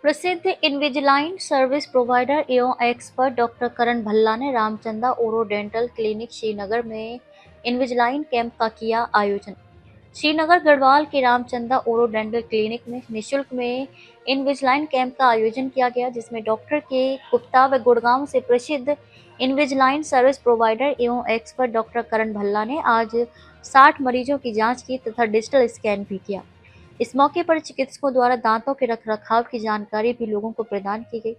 प्रसिद्ध इनविजिलाइन service provider एवं expert doctor करण भल्ला ने रामचंदा ओरो डेंटल क्लिनिक श्रीनगर में इनविजिलाइन कैंप का किया आयोजन। श्रीनगर गढ़वाल के रामचंदा ओरो डेंटल क्लिनिक में निःशुल्क में इनविजिलाइन कैंप का आयोजन किया गया, जिसमें डॉक्टर के गुप्ता व गुड़गांव से प्रसिद्ध इनविजिलाइन सर्विस प्रोवाइडर एवं एक्सपर्ट डॉक्टर करण भल्ला ने आज 60 मरीजों की जांच की तथा डिजिटल स्कैन भी किया। इस मौके पर चिकित्सकों द्वारा दांतों के रखरखाव की जानकारी भी लोगों को प्रदान की गई।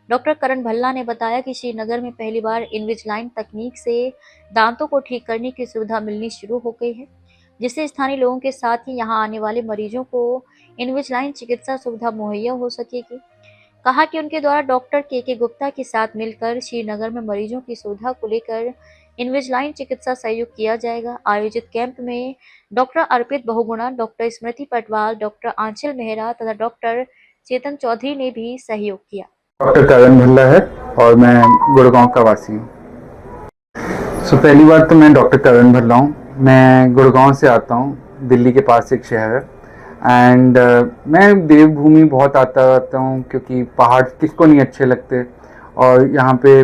डॉक्टर करण भल्ला ने बताया कि श्रीनगर में पहली बार इनविजिलाइन तकनीक से दांतों को ठीक करने की सुविधा मिलनी शुरू हो गई है, जिससे स्थानीय लोगों के साथ ही यहां आने वाले मरीजों को इनविजिलाइन चिकित्सा सुविधा मुहैया हो सकेगी। कहा कि उनके द्वारा डॉक्टर के गुप्ता के साथ मिलकर श्रीनगर में मरीजों की सुविधा को लेकर इनविजिलाइन चिकित्सा सहयोग किया जाएगा। आयोजित कैंप में डॉक्टर अर्पित बहुगुणा, डॉक्टर स्मृति पटवाल, डॉक्टर आंचल मेहरा तथा डॉक्टर चेतन चौधरी ने भी सहयोग किया। डॉक्टर करण भल्ला है और मैं गुड़गांव का वासी हूँ। पहली बात तो मैं डॉक्टर करण भल्ला हूँ। मैं गुड़गांव से आता हूँ, दिल्ली के पास एक शहर है। एंड मैं देवभूमि बहुत आता रहता हूँ क्योंकि पहाड़ किसको नहीं अच्छे लगते। और यहाँ पे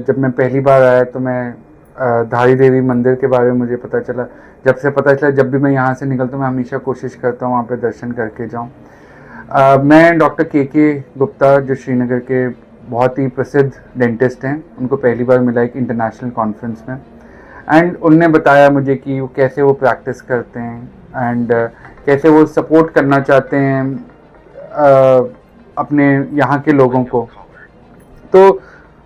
जब मैं पहली बार आया तो मैं धारी देवी मंदिर के बारे में मुझे पता चला। जब भी मैं यहाँ से निकलता हूँ मैं हमेशा कोशिश करता हूँ वहाँ पे दर्शन करके जाऊँ। मैं डॉक्टर के गुप्ता, जो श्रीनगर के बहुत ही प्रसिद्ध डेंटिस्ट हैं, उनको पहली बार मिला एक इंटरनेशनल कॉन्फ्रेंस में। एंड उनने बताया मुझे कि वो कैसे वो प्रैक्टिस करते हैं एंड कैसे वो सपोर्ट करना चाहते हैं अपने यहाँ के लोगों को। तो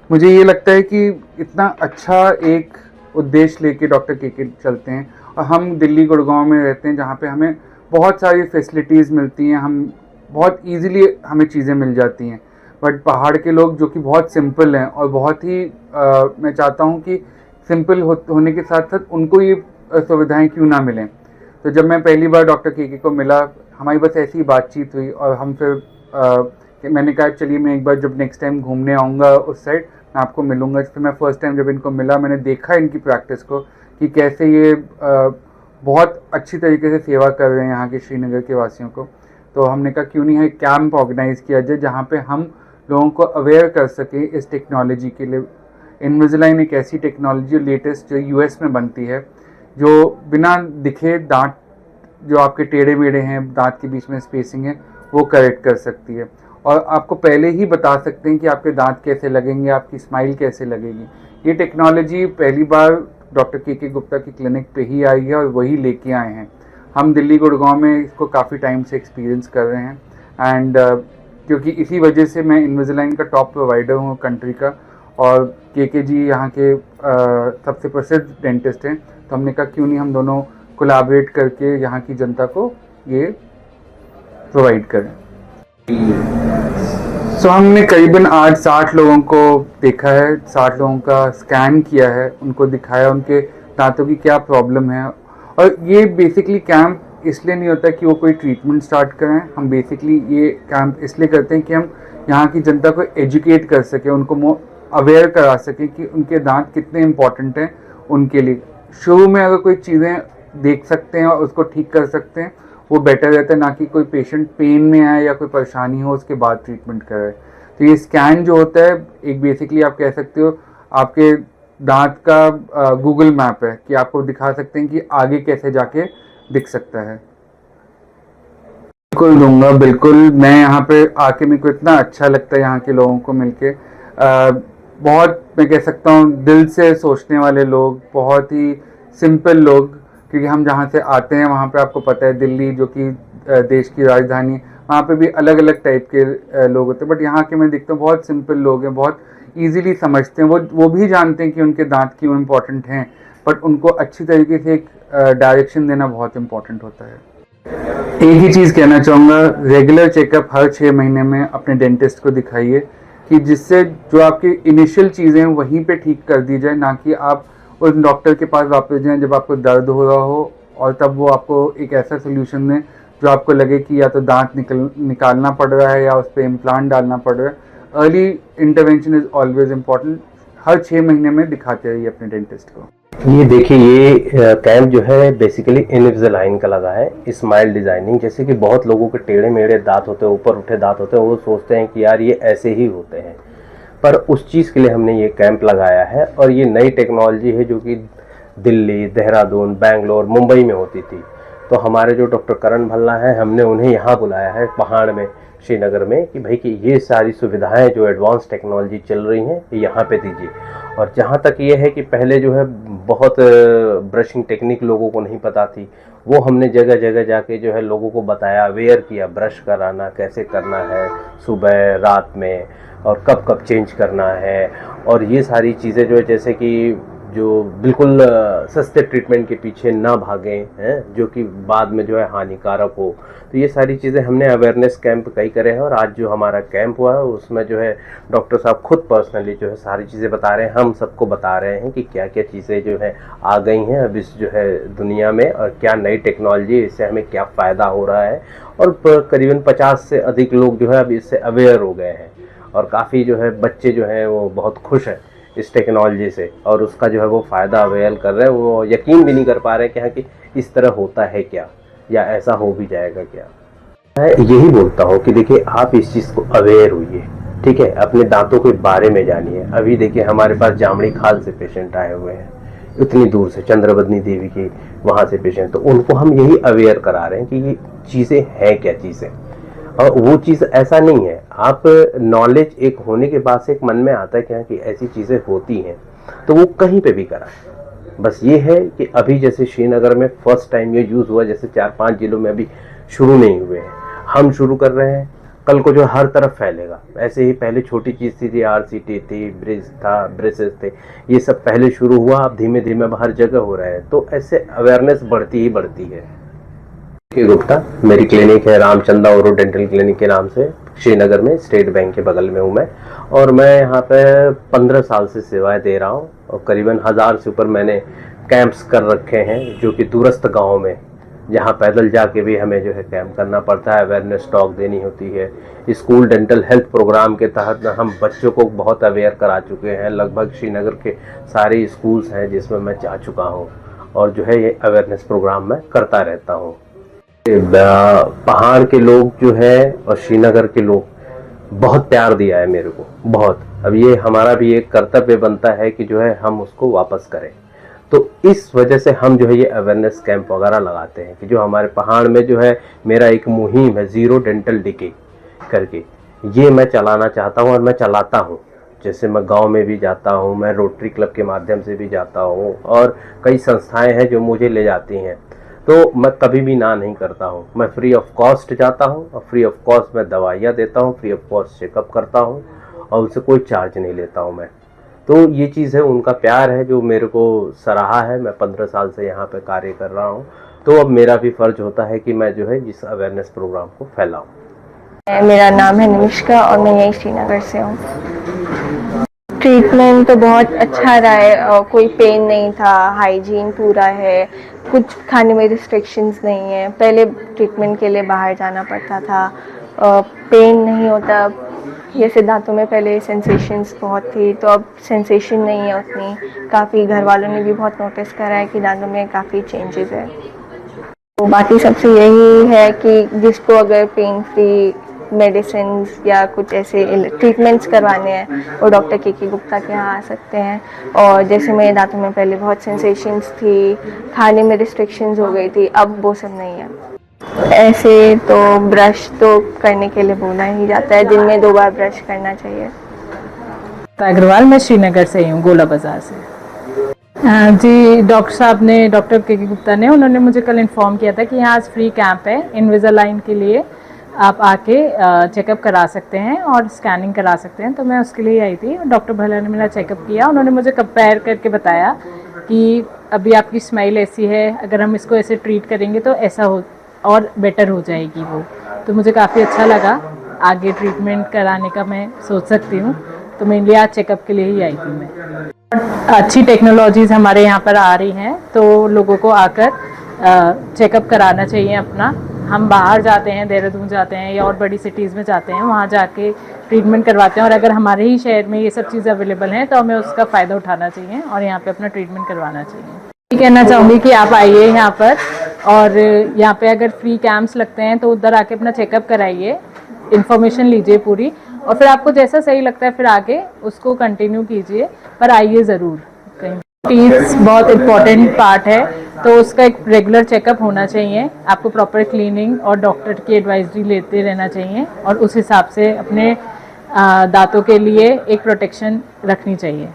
मुझे ये लगता है कि इतना अच्छा एक उद्देश्य लेके डॉक्टर के चलते हैं। और हम दिल्ली गुड़गांव में रहते हैं जहाँ पे हमें बहुत सारी फैसिलिटीज़ मिलती हैं, हम बहुत इजीली हमें चीज़ें मिल जाती हैं। बट पहाड़ के लोग जो कि बहुत सिंपल हैं और बहुत ही मैं चाहता हूँ कि सिंपल होने के साथ साथ उनको ये सुविधाएं क्यों ना मिलें। तो जब मैं पहली बार डॉक्टर के को मिला, हमारी बस ऐसी बातचीत हुई और हम फिर मैंने कहा चलिए मैं एक बार जब नेक्स्ट टाइम घूमने आऊँगा उस साइड मैं आपको मिलूँगा। फिर मैं फर्स्ट टाइम जब इनको मिला मैंने देखा इनकी प्रैक्टिस को कि कैसे ये बहुत अच्छी तरीके से सेवा कर रहे हैं यहाँ के श्रीनगर के वासियों को। तो हमने कहा क्यों नहीं है कैंप ऑर्गेनाइज़ किया जाए जहाँ पे हम लोगों को अवेयर कर सकें इस टेक्नोलॉजी के लिए। इनविजिलाइन एक ऐसी टेक्नोलॉजी लेटेस्ट जो यूएस में बनती है, जो बिना दिखे दांत जो आपके टेढ़े मेढ़े हैं, दांत के बीच में स्पेसिंग है, वो करेक्ट कर सकती है। और आपको पहले ही बता सकते हैं कि आपके दांत कैसे लगेंगे, आपकी स्माइल कैसे लगेगी। ये टेक्नोलॉजी पहली बार डॉक्टर के गुप्ता की क्लिनिक पे ही आई है और वही लेके आए हैं। हम दिल्ली गुड़गांव में इसको काफ़ी टाइम से एक्सपीरियंस कर रहे हैं। एंड क्योंकि इसी वजह से मैं इनविजिलाइन का टॉप प्रोवाइडर हूँ कंट्री का, और के जी यहाँ के सबसे प्रसिद्ध डेंटिस्ट हैं। तो हमने कहा क्यों नहीं हम दोनों कोलैबोरेट करके यहाँ की जनता को ये प्रोवाइड करें। हमने करीबन आज 60 लोगों को देखा है, 60 लोगों का स्कैन किया है, उनको दिखाया उनके दांतों की क्या प्रॉब्लम है। और ये बेसिकली कैंप इसलिए नहीं होता कि वो कोई ट्रीटमेंट स्टार्ट करें। हम बेसिकली ये कैंप इसलिए करते हैं कि हम यहाँ की जनता को एजुकेट कर सकें, उनको अवेयर करा सकें कि उनके दांत कितने इम्पॉर्टेंट हैं उनके लिए। शुरू में अगर कोई चीज़ें देख सकते हैं और उसको ठीक कर सकते हैं वो बेटर रहता है, ना कि कोई पेशेंट पेन में आए या कोई परेशानी हो उसके बाद ट्रीटमेंट कराए। तो ये स्कैन जो होता है एक बेसिकली आप कह सकते हो आपके दांत का गूगल मैप है कि आपको दिखा सकते हैं कि आगे कैसे जाके दिख सकता है। बिल्कुल दूंगा, बिल्कुल। मैं यहाँ पे आके मेरे को इतना अच्छा लगता है यहाँ के लोगों को मिलके। बहुत मैं कह सकता हूँ दिल से सोचने वाले लोग, बहुत ही सिंपल लोग। क्योंकि हम जहाँ से आते हैं वहाँ पे आपको पता है दिल्ली जो कि देश की राजधानी, वहाँ पे भी अलग अलग टाइप के लोग होते हैं। बट यहाँ के मैं देखता हूँ बहुत सिंपल लोग हैं, बहुत इजीली समझते हैं। वो भी जानते हैं कि उनके दांत क्यों इम्पोर्टेंट हैं, बट उनको अच्छी तरीके से एक डायरेक्शन देना बहुत इम्पोर्टेंट होता है। एक ही चीज़ कहना चाहूँगा, रेगुलर चेकअप हर 6 महीने में अपने डेंटिस्ट को दिखाइए कि जिससे जो आपकी इनिशियल चीज़ें हैं वहीं पे ठीक कर दी जाए, ना कि आप उस डॉक्टर के पास वापस जाएं जब आपको दर्द हो रहा हो और तब वो आपको एक ऐसा सोल्यूशन दें जो आपको लगे कि या तो दांत निकालना पड़ रहा है या उस पर इम्प्लांट डालना पड़ रहा है। Early intervention is always important. हर 6 महीने में दिखाते रहिए अपने डेंटिस्ट को। ये देखिए, ये कैंप जो है बेसिकली इनविजिलाइन का लगा है, स्माइल डिजाइनिंग। जैसे कि बहुत लोगों के टेढ़े मेढ़े दांत होते हैं, ऊपर उठे दांत होते हैं, वो सोचते हैं कि यार ये ऐसे ही होते हैं, पर उस चीज़ के लिए हमने ये कैंप लगाया है। और ये नई टेक्नोलॉजी है जो कि दिल्ली, देहरादून, बेंगलोर, मुंबई में होती थी। तो हमारे जो डॉक्टर करण भल्ला हैं, हमने उन्हें यहाँ बुलाया है पहाड़ में, श्रीनगर में, कि भाई कि ये सारी सुविधाएं जो एडवांस टेक्नोलॉजी चल रही हैं ये यहाँ पे दीजिए। और जहाँ तक ये है कि पहले जो है बहुत ब्रशिंग टेक्निक लोगों को नहीं पता थी, वो हमने जगह जगह जाके जो है लोगों को बताया, अवेयर किया, ब्रश कराना कैसे करना है, सुबह रात में, और कब कब चेंज करना है। और ये सारी चीज़ें जो है, जैसे कि जो बिल्कुल सस्ते ट्रीटमेंट के पीछे ना भागें हैं, जो कि बाद में जो है हानिकारक हो। तो ये सारी चीज़ें हमने अवेयरनेस कैंप कई करे हैं। और आज जो हमारा कैंप हुआ है उसमें जो है डॉक्टर साहब खुद पर्सनली जो है सारी चीज़ें बता रहे हैं, हम सबको बता रहे हैं कि क्या क्या चीज़ें जो है आ गई हैं अब इस जो है दुनिया में, और क्या नई टेक्नोलॉजी, इससे हमें क्या फ़ायदा हो रहा है। और करीबन 50 से अधिक लोग जो है अब इससे अवेयर हो गए हैं, और काफ़ी जो है बच्चे जो हैं वो बहुत खुश हैं इस टेक्नोलॉजी से, और उसका जो है वो फ़ायदा अवेल कर रहे हैं। वो यकीन भी नहीं कर पा रहे कि हाँ कि इस तरह होता है क्या, या ऐसा हो भी जाएगा क्या। मैं यही बोलता हूँ कि देखिए, आप इस चीज़ को अवेयर हुइए, ठीक है, अपने दांतों के बारे में जानिए। अभी देखिए हमारे पास जामड़ी खाल से पेशेंट आए हुए हैं, इतनी दूर से, चंद्रवदनी देवी के वहाँ से पेशेंट। तो उनको हम यही अवेयर करा रहे हैं कि ये चीज़ें हैं क्या चीज़ें, और वो चीज़ ऐसा नहीं है। आप नॉलेज एक होने के बाद से एक मन में आता है कि हाँ कि ऐसी चीज़ें होती हैं, तो वो कहीं पे भी कराएं। बस ये है कि अभी जैसे श्रीनगर में फर्स्ट टाइम ये यूज़ हुआ, जैसे 4-5 जिलों में अभी शुरू नहीं हुए हैं, हम शुरू कर रहे हैं, कल को जो हर तरफ फैलेगा। ऐसे ही पहले छोटी चीज़ थी, RCT थी, ब्रिज था, ब्रेसेस थे, ये सब पहले शुरू हुआ, अब धीमे धीमे अब हर जगह हो रहा है। तो ऐसे अवेयरनेस बढ़ती ही बढ़ती है। गुप्ता, मेरी क्लिनिक है रामचंदा ओरो डेंटल क्लिनिक के नाम से, श्रीनगर में, स्टेट बैंक के बगल में हूँ मैं। और मैं यहाँ पे 15 साल से सेवाएं दे रहा हूँ, और करीबन 1000 से ऊपर मैंने कैंप्स कर रखे हैं, जो कि दूरस्थ गाँव में, जहाँ पैदल जाके भी हमें जो है कैंप करना पड़ता है, अवेयरनेस टॉक देनी होती है। स्कूल डेंटल हेल्थ प्रोग्राम के तहत हम बच्चों को बहुत अवेयर करा चुके हैं। लगभग श्रीनगर के सारे स्कूल्स हैं जिसमें मैं जा चुका हूँ, और जो है ये अवेयरनेस प्रोग्राम मैं करता रहता हूँ। पहाड़ के लोग जो है और श्रीनगर के लोग बहुत प्यार दिया है मेरे को, बहुत। अब ये हमारा भी एक कर्तव्य बनता है कि जो है हम उसको वापस करें। तो इस वजह से हम जो है ये अवेयरनेस कैंप वगैरह लगाते हैं कि जो हमारे पहाड़ में जो है, मेरा एक मुहिम है ज़ीरो डेंटल डिके करके, ये मैं चलाना चाहता हूँ और मैं चलाता हूँ। जैसे मैं गांव में भी जाता हूँ, मैं रोटरी क्लब के माध्यम से भी जाता हूँ, और कई संस्थाएं हैं जो मुझे ले जाती हैं। तो मैं कभी भी ना नहीं करता हूँ, मैं फ्री ऑफ कॉस्ट जाता हूँ, और फ्री ऑफ कॉस्ट मैं दवाइयाँ देता हूँ, फ्री ऑफ कॉस्ट चेकअप करता हूँ, और उससे कोई चार्ज नहीं लेता हूँ मैं। तो ये चीज़ है, उनका प्यार है जो मेरे को सराहा है। मैं 15 साल से यहाँ पे कार्य कर रहा हूँ, तो अब मेरा भी फ़र्ज होता है कि मैं जो है इस अवेयरनेस प्रोग्राम को फैलाऊँ। मेरा नाम है निमिष्का और मैं यही श्रीनगर से हूँ। ट्रीटमेंट तो बहुत अच्छा रहा है, कोई पेन नहीं था, हाइजीन पूरा है, कुछ खाने में रिस्ट्रिक्शंस नहीं है। पहले ट्रीटमेंट के लिए बाहर जाना पड़ता था, पेन नहीं होता। जैसे दांतों में पहले सेंसेशंस बहुत थी, तो अब सेंसेशन नहीं है उतनी। काफ़ी घर वालों ने भी बहुत नोटिस करा है कि दांतों में काफ़ी चेंजेस है। तो बाकी सबसे यही है कि जिसको अगर पेन फ्री मेडिसिन या कुछ ऐसे ट्रीटमेंट्स करवाने हैं, वो डॉक्टर के गुप्ता के यहाँ आ सकते हैं। और जैसे मेरे दांतों में पहले बहुत सेंसेशंस थी, खाने में रिस्ट्रिक्शंस हो गई थी, अब वो सब नहीं है। ऐसे तो ब्रश तो करने के लिए बोला ही जाता है, दिन में 2 बार ब्रश करना चाहिए। अग्रवाल, मैं श्रीनगर से ही हूँ, गोला बाज़ार से। जी, डॉक्टर साहब ने, डॉक्टर के गुप्ता ने, उन्होंने मुझे कल इन्फॉर्म किया था कि यहाँ आज फ्री कैंप है इनविजिलाइन के लिए, आप आके चेकअप करा सकते हैं और स्कैनिंग करा सकते हैं। तो मैं उसके लिए आई थी। डॉक्टर भल्ला ने मेरा चेकअप किया, उन्होंने मुझे कंपेयर करके बताया कि अभी आपकी स्माइल ऐसी है, अगर हम इसको ऐसे ट्रीट करेंगे तो ऐसा हो और बेटर हो जाएगी वो। तो मुझे काफ़ी अच्छा लगा, आगे ट्रीटमेंट कराने का मैं सोच सकती हूँ। तो मेनली आज चेकअप के लिए ही आई थी मैं। अच्छी टेक्नोलॉजीज़ हमारे यहाँ पर आ रही हैं, तो लोगों को आकर चेकअप कराना चाहिए अपना। हम बाहर जाते हैं, देहरादून जाते हैं या और बड़ी सिटीज़ में जाते हैं, वहाँ जाके ट्रीटमेंट करवाते हैं, और अगर हमारे ही शहर में ये सब चीज़ें अवेलेबल हैं तो हमें उसका फ़ायदा उठाना चाहिए और यहाँ पे अपना ट्रीटमेंट करवाना चाहिए। ये कहना चाहूँगी कि आप आइए यहाँ पर, और यहाँ पे अगर फ्री कैंप्स लगते हैं तो उधर आके अपना चेकअप कराइए, इन्फॉर्मेशन लीजिए पूरी, और फिर आपको जैसा सही लगता है फिर आगे उसको कंटिन्यू कीजिए, पर आइए ज़रूर कहीं। टीथ बहुत इम्पॉर्टेंट पार्ट है, तो उसका एक रेगुलर चेकअप होना चाहिए, आपको प्रॉपर क्लीनिंग और डॉक्टर की एडवाइजरी लेते रहना चाहिए, और उस हिसाब से अपने दांतों के लिए एक प्रोटेक्शन रखनी चाहिए।